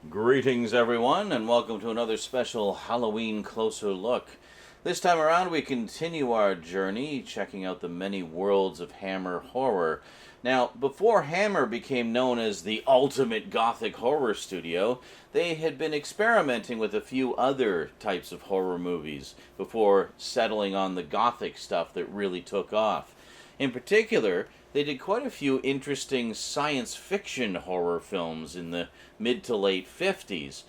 Greetings, everyone, and welcome to another special Halloween Closer Look. This time around, we continue our journey, checking out the many worlds of Hammer Horror. Now, before Hammer became known as the ultimate Gothic horror studio, they had been experimenting with a few other types of horror movies before settling on the Gothic stuff that really took off. In particular, they did quite a few interesting science fiction horror films in the mid to late 50s,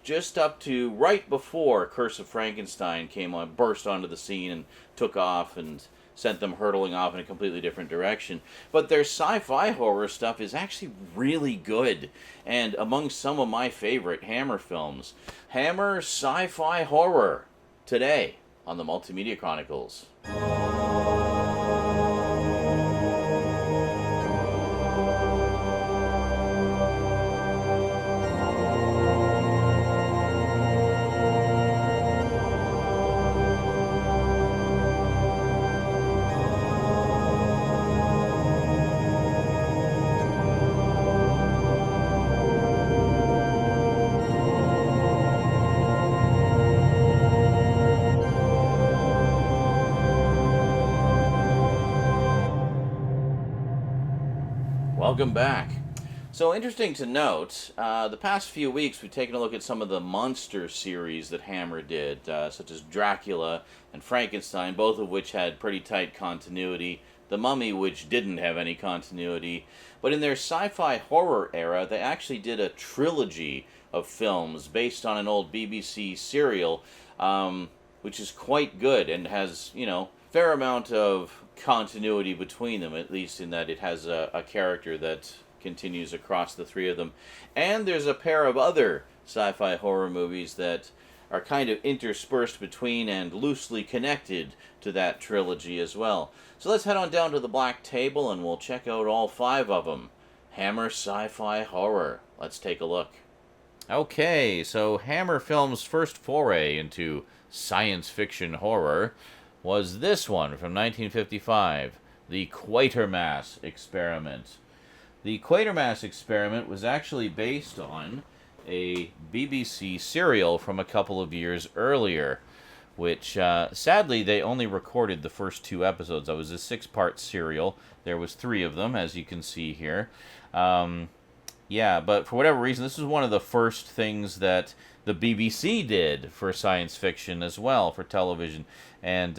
just up to right before Curse of Frankenstein burst onto the scene and took off and sent them hurtling off in a completely different direction. But their sci-fi horror stuff is actually really good, and among some of my favorite Hammer films. Hammer Sci-Fi Horror, today on the Multimedia Chronicles. Welcome back. So interesting to note, the past few weeks we've taken a look at some of the monster series that Hammer did, such as Dracula and Frankenstein, both of which had pretty tight continuity. The Mummy, which didn't have any continuity. But in their sci-fi horror era, they actually did a trilogy of films based on an old BBC serial, which is quite good and has, fair amount of continuity between them, at least in that it has a character that continues across the three of them. And there's a pair of other sci-fi horror movies that are kind of interspersed between and loosely connected to that trilogy as well. So let's head on down to the black table and we'll check out all five of them. Hammer Sci-Fi Horror. Let's take a look. Okay, so Hammer Films' first foray into science fiction horror was this one from 1955, the Quatermass Xperiment. The Quatermass Xperiment was actually based on a BBC serial from a couple of years earlier, which sadly they only recorded the first two episodes. That was a 6-part serial. There was 3 of them, as you can see here. But for whatever reason, this was one of the first things that the BBC did for science fiction as well, for television. And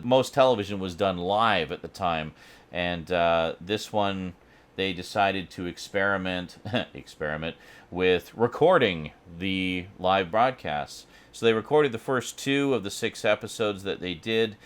most television was done live at the time. And this one, they decided to experiment with recording the live broadcasts. So they recorded the first 2 of the 6 episodes that they did.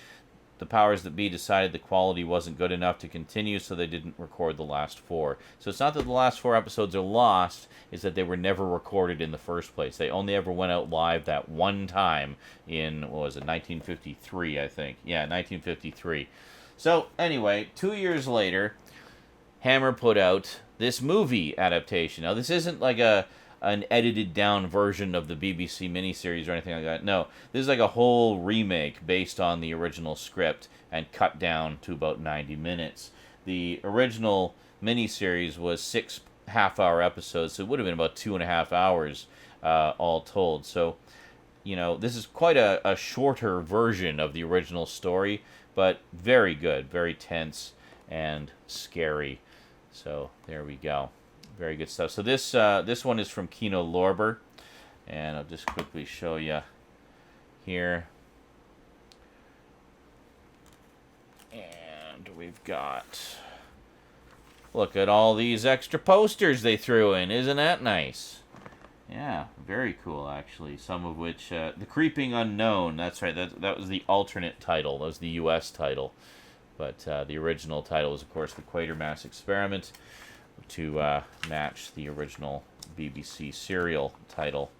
The powers that be decided the quality wasn't good enough to continue, so they didn't record the last 4. So it's not that the last 4 episodes are lost, it's that they were never recorded in the first place. They only ever went out live that one time in, 1953, I think. Yeah, 1953. So, anyway, 2 years later, Hammer put out this movie adaptation. Now, this isn't like an edited down version of the BBC miniseries or anything like that. No, this is like a whole remake based on the original script and cut down to about 90 minutes. The original miniseries was 6 half-hour episodes, so it would have been about 2.5 hours all told. So, this is quite a shorter version of the original story, but very good, very tense and scary. So there we go. Very good stuff. So this one is from Kino Lorber, and I'll just quickly show you here. And we've got, look at all these extra posters they threw in. Isn't that nice? Yeah, very cool actually. Some of which, The Creeping Unknown. That's right. That was the alternate title. That was the U.S. title, but the original title was, of course, the Quatermass Experiment, to match the original BBC serial title.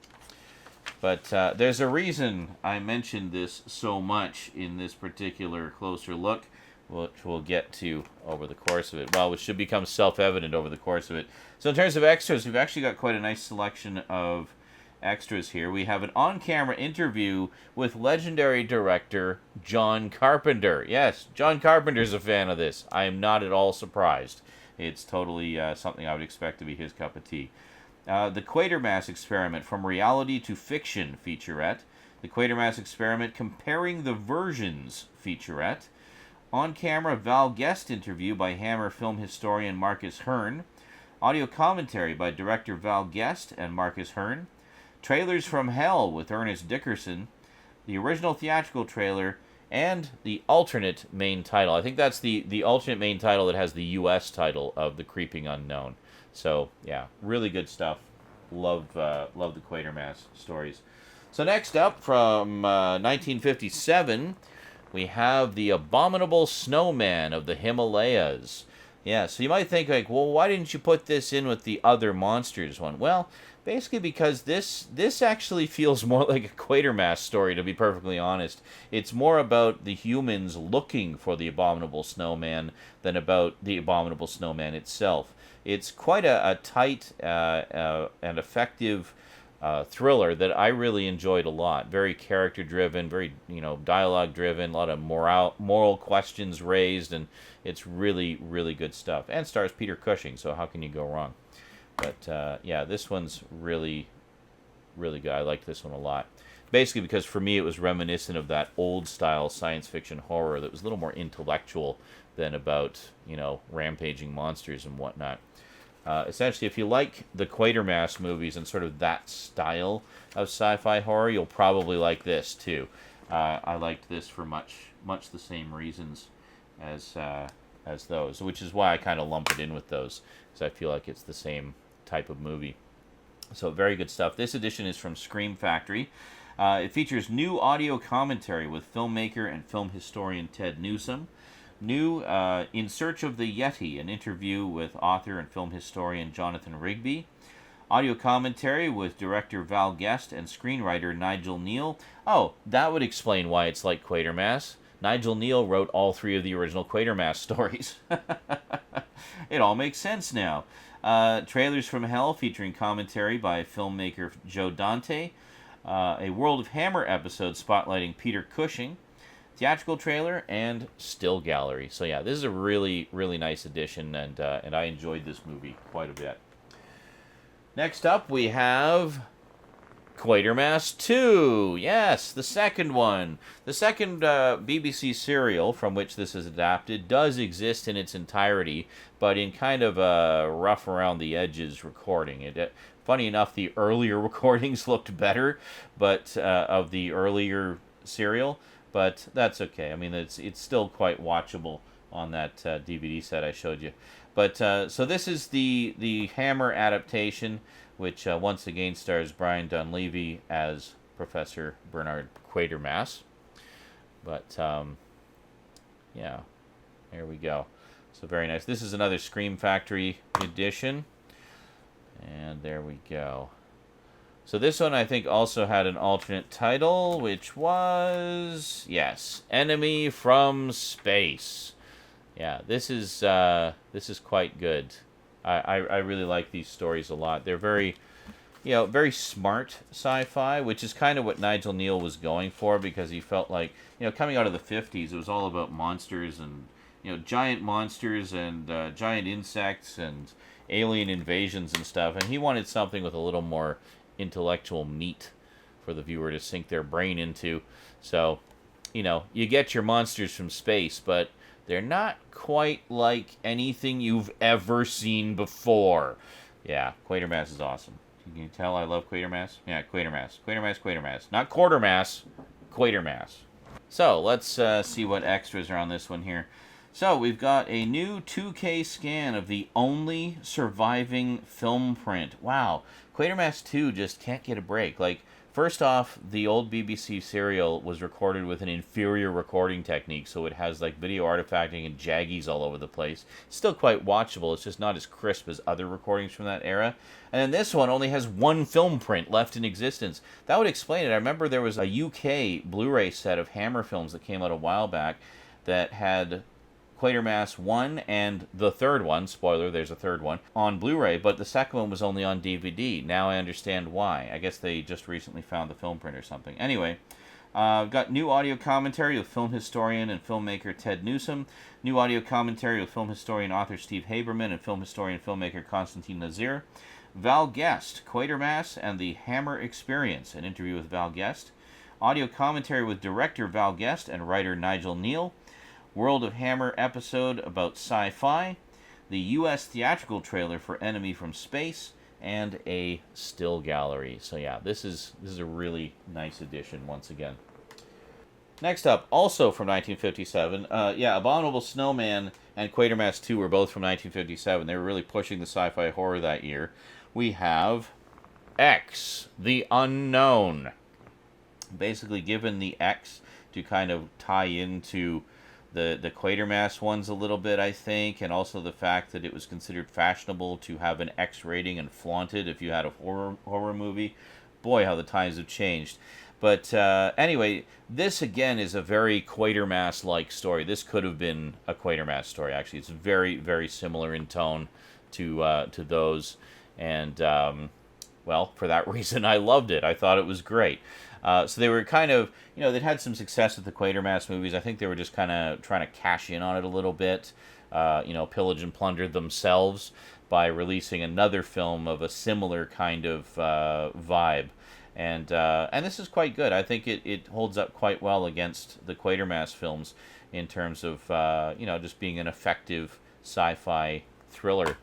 But there's a reason I mentioned this so much in this particular closer look, which we'll get to over the course of it. Well, which should become self-evident over the course of it. So in terms of extras, we've actually got quite a nice selection of extras here. We have an on-camera interview with legendary director John Carpenter. Yes, John Carpenter's a fan of this. I am not at all surprised. It's totally something I would expect to be his cup of tea. The Quatermass Experiment, From Reality to Fiction featurette. The Quatermass Experiment, Comparing the Versions featurette. On-camera Val Guest interview by Hammer film historian Marcus Hearn. Audio commentary by director Val Guest and Marcus Hearn. Trailers from Hell with Ernest Dickerson. The original theatrical trailer, and the alternate main title. I think that's the alternate main title that has the U.S. title of The Creeping Unknown. So, yeah, really good stuff. Love the Quatermass stories. So next up, from 1957, we have The Abominable Snowman of the Himalayas. Yeah, so you might think, like, well, why didn't you put this in with the other monsters one? Well, basically because this actually feels more like a Quatermass story, to be perfectly honest. It's more about the humans looking for the Abominable Snowman than about the Abominable Snowman itself. It's quite a tight and effective thriller that I really enjoyed a lot. Very character-driven, very dialogue-driven, a lot of moral questions raised, and it's really, really good stuff. And stars Peter Cushing, so how can you go wrong? But yeah, this one's really, really good. I like this one a lot. Basically because for me it was reminiscent of that old-style science fiction horror that was a little more intellectual than about, rampaging monsters and whatnot. Essentially, if you like the Quatermass movies and sort of that style of sci-fi horror, you'll probably like this too. I liked this for much the same reasons as those, which is why I kind of lump it in with those, because I feel like it's the same type of movie. So very good stuff. This edition is from Scream Factory. It features new audio commentary with filmmaker and film historian Ted Newsom. New In Search of the Yeti, an interview with author and film historian Jonathan Rigby. Audio commentary with director Val Guest and screenwriter Nigel Neal. Oh, that would explain why it's like Quatermass. Nigel Neal wrote all three of the original Quatermass stories. It all makes sense now. Trailers from Hell featuring commentary by filmmaker Joe Dante. A World of Hammer episode spotlighting Peter Cushing. Theatrical trailer, and still gallery. So yeah, this is a really, really nice edition, and I enjoyed this movie quite a bit. Next up, we have Quatermass II. Yes, the second one. The second BBC serial from which this is adapted does exist in its entirety, but in kind of a rough around the edges recording. Funny enough, the earlier recordings looked better, but of the earlier serial. But that's okay. I mean, it's still quite watchable on that DVD set I showed you. But so this is the Hammer adaptation, which once again stars Brian Donlevy as Professor Bernard Quatermass. But yeah, there we go. So very nice. This is another Scream Factory edition, and there we go. So this one I think also had an alternate title, which was, yes, Enemy from Space. Yeah, this is quite good. I really like these stories a lot. They're very, very smart sci-fi, which is kind of what Nigel Neal was going for, because he felt like, coming out of the 50s, it was all about monsters and, giant monsters and giant insects and alien invasions and stuff, and he wanted something with a little more intellectual meat for the viewer to sink their brain into. So, you get your monsters from space, but they're not quite like anything you've ever seen before. Yeah, Quatermass is awesome. Can you tell I love Quatermass? Yeah, Quatermass. Quatermass. Not Quartermass, Quatermass. So, let's see what extras are on this one here. So, we've got a new 2K scan of the only surviving film print. Wow. Quatermass II just can't get a break. Like, first off, the old BBC serial was recorded with an inferior recording technique, so it has, like, video artifacting and jaggies all over the place. It's still quite watchable. It's just not as crisp as other recordings from that era. And then this one only has one film print left in existence. That would explain it. I remember there was a UK Blu-ray set of Hammer films that came out a while back that had Quatermass 1 and the third one, spoiler, there's a third one, on Blu-ray, but the second one was only on DVD. Now I understand why. I guess they just recently found the film print or something. Anyway, Got new audio commentary with film historian and filmmaker Ted Newsom. New audio commentary with film historian author Steve Haberman and film historian and filmmaker Konstantin Nazir. Val Guest, Quatermass and the Hammer Experience, an interview with Val Guest. Audio commentary with director Val Guest and writer Nigel Neal. World of Hammer episode about sci-fi. The U.S. theatrical trailer for Enemy from Space. And a still gallery. So yeah, this is a really nice edition once again. Next up, also from 1957, Abominable Snowman and Quatermass II were both from 1957. They were really pushing the sci-fi horror that year. We have X, the Unknown. Basically given the X to kind of tie into the Quatermass ones a little bit, I think, and also the fact that it was considered fashionable to have an X rating and flaunt it if you had a horror movie. Boy, how the times have changed. But anyway, this again is a very Quatermass-like story. This could have been a Quatermass story, actually. It's very, very similar in tone to those. And, well, for that reason, I loved it. I thought it was great. So they were kind of, they'd had some success with the Quatermass movies. I think they were just kind of trying to cash in on it a little bit, pillage and plunder themselves by releasing another film of a similar kind of vibe. And this is quite good. I think it holds up quite well against the Quatermass films in terms of, just being an effective sci-fi thriller.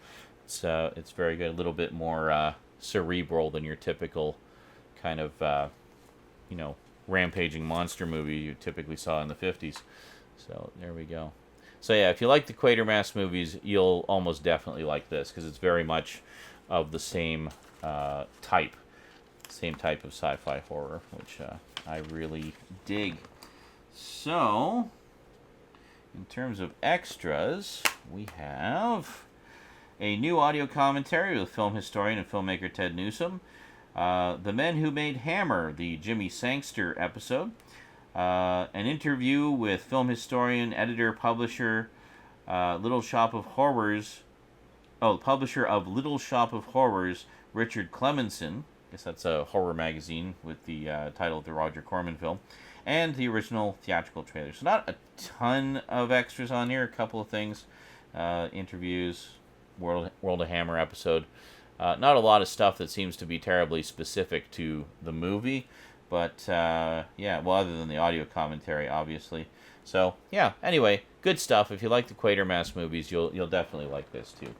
It's very good, a little bit more cerebral than your typical kind of, rampaging monster movie you typically saw in the 50s. So there we go. So yeah, if you like the Quatermass movies, you'll almost definitely like this, because it's very much of the same type of sci-fi horror, which I really dig. So, in terms of extras, we have a new audio commentary with film historian and filmmaker Ted Newsom. The Men Who Made Hammer, the Jimmy Sangster episode. An interview with film historian, editor, publisher, Little Shop of Horrors. Publisher of Little Shop of Horrors, Richard Clemenson. I guess that's a horror magazine with the title of the Roger Corman film. And the original theatrical trailer. So not a ton of extras on here. A couple of things. Interviews, World of Hammer episode. Not a lot of stuff that seems to be terribly specific to the movie, but other than the audio commentary, obviously. So yeah, anyway, good stuff. If you like the Quatermass movies, you'll definitely like this too.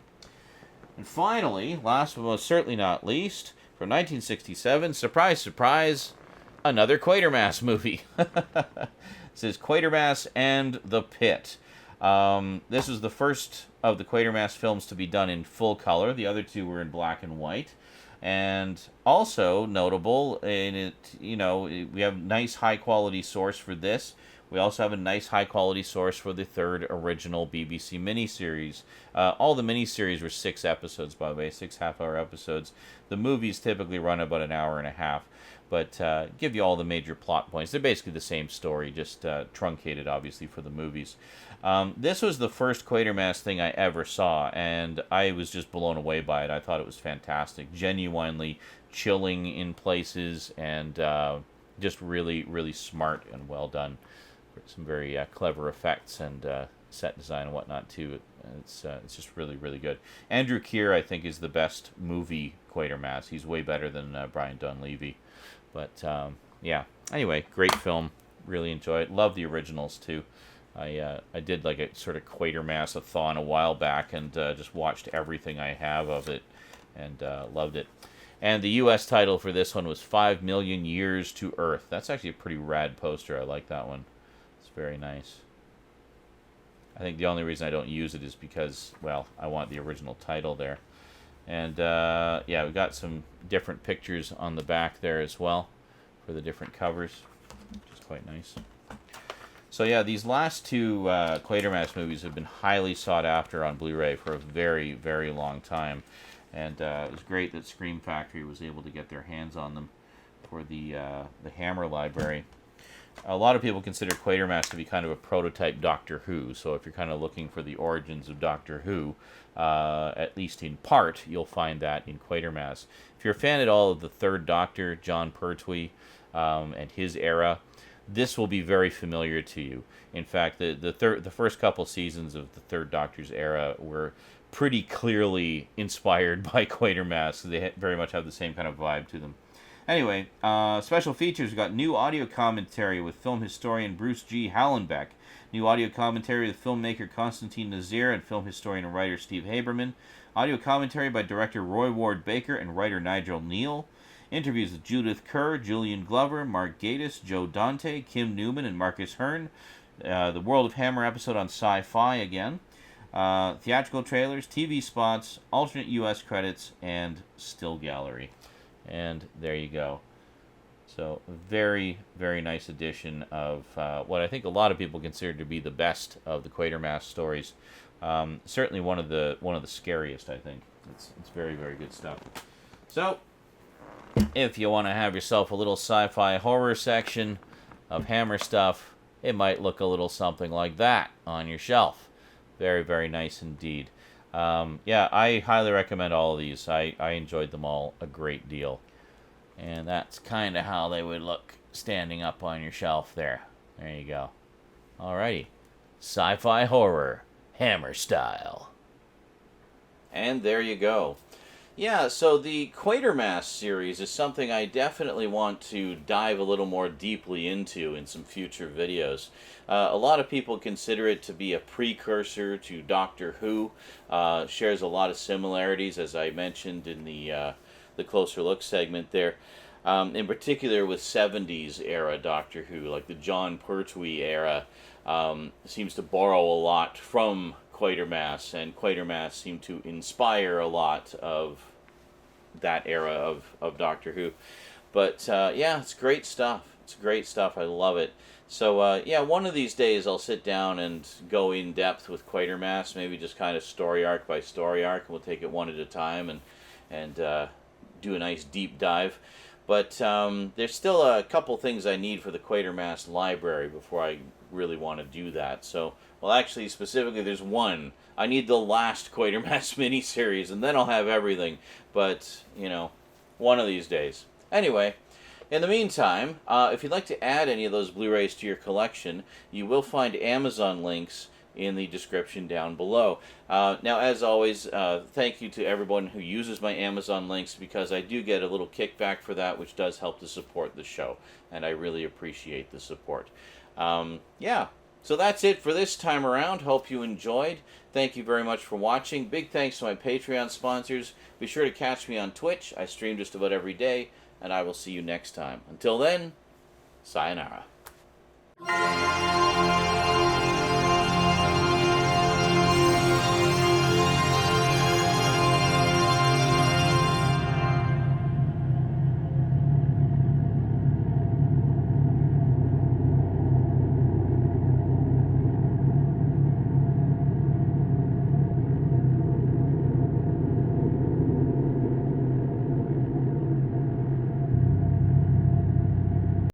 And finally, last but most certainly not least, from 1967, surprise, surprise, another Quatermass movie. This is Quatermass and the Pit. This was the first of the Quatermass films to be done in full color. The other two were in black and white. And also notable in it, we have a nice high quality source for this. We also have a nice high quality source for the third original BBC miniseries. All the miniseries were 6 episodes, by the way, 6 half-hour episodes. The movies typically run about an hour and a half, but give you all the major plot points. They're basically the same story, just truncated, obviously, for the movies. This was the first Quatermass thing I ever saw, and I was just blown away by it. I thought it was fantastic, genuinely chilling in places, and just really, really smart and well done. Some very clever effects and set design and whatnot too. It's just really, really good. Andrew Keir, I think, is the best movie Quatermass. He's way better than Brian Donlevy. But anyway, great film. Really enjoy it. Love the originals too. I did like a sort of Quatermass-a-thon a while back and just watched everything I have of it and loved it. And the U.S. title for this one was 5 Million Years to Earth. That's actually a pretty rad poster. I like that one. It's very nice. I think the only reason I don't use it is because, well, I want the original title there. And, we've got some different pictures on the back there as well for the different covers, which is quite nice. So, yeah, these last two Quatermass movies have been highly sought after on Blu-ray for a very, very long time. And it was great that Scream Factory was able to get their hands on them for the Hammer library. A lot of people consider Quatermass to be kind of a prototype Doctor Who, so if you're kind of looking for the origins of Doctor Who, at least in part, you'll find that in Quatermass. If you're a fan at all of the Third Doctor, John Pertwee, and his era, this will be very familiar to you. In fact, the first couple seasons of the Third Doctor's era were pretty clearly inspired by Quatermass. They very much have the same kind of vibe to them. Anyway, special features. We've got new audio commentary with film historian Bruce G. Hallenbeck, new audio commentary with filmmaker Konstantin Nazir and film historian and writer Steve Haberman, audio commentary by director Roy Ward Baker and writer Nigel Neal, interviews with Judith Kerr, Julian Glover, Mark Gatiss, Joe Dante, Kim Newman, and Marcus Hearn, the World of Hammer episode on sci-fi again, theatrical trailers, TV spots, alternate U.S. credits, and still gallery. And there you go. So, very, very nice edition of what I think a lot of people consider to be the best of the Quatermass stories. Certainly one of the scariest, I think. It's very, very good stuff. So, if you want to have yourself a little sci-fi horror section of Hammer stuff, it might look a little something like that on your shelf. Very, very nice indeed. Yeah, I highly recommend all of these. I enjoyed them all a great deal. And that's kind of how they would look standing up on your shelf there. There you go. Alrighty. Sci-fi horror, Hammer style. And there you go. Yeah, so the Quatermass series is something I definitely want to dive a little more deeply into in some future videos. A lot of people consider it to be a precursor to Doctor Who. Shares a lot of similarities, as I mentioned in the Closer Look segment there. In particular with 70s era Doctor Who, like the John Pertwee era, seems to borrow a lot from Quatermass, and Quatermass seemed to inspire a lot of that era of Doctor Who. But yeah, it's great stuff. It's great stuff. I love it. So yeah, one of these days I'll sit down and go in depth with Quatermass, maybe just kind of story arc by story arc, and we'll take it one at a time and do a nice deep dive. But there's still a couple things I need for the Quatermass library before I really want to do that. So, well, actually, specifically, there's one. I need the last Quatermass miniseries, and then I'll have everything. But, you know, one of these days. Anyway, in the meantime, if you'd like to add any of those Blu-rays to your collection, you will find Amazon links in the description down below. Now, as always, thank you to everyone who uses my Amazon links, because I do get a little kickback for that, which does help to support the show, and I really appreciate the support. Yeah, so that's it for this time around. Hope you enjoyed. Thank you very much for watching. Big thanks to my Patreon sponsors. Be sure to catch me on Twitch. I stream just about every day, and I will see you next time. Until then, sayonara.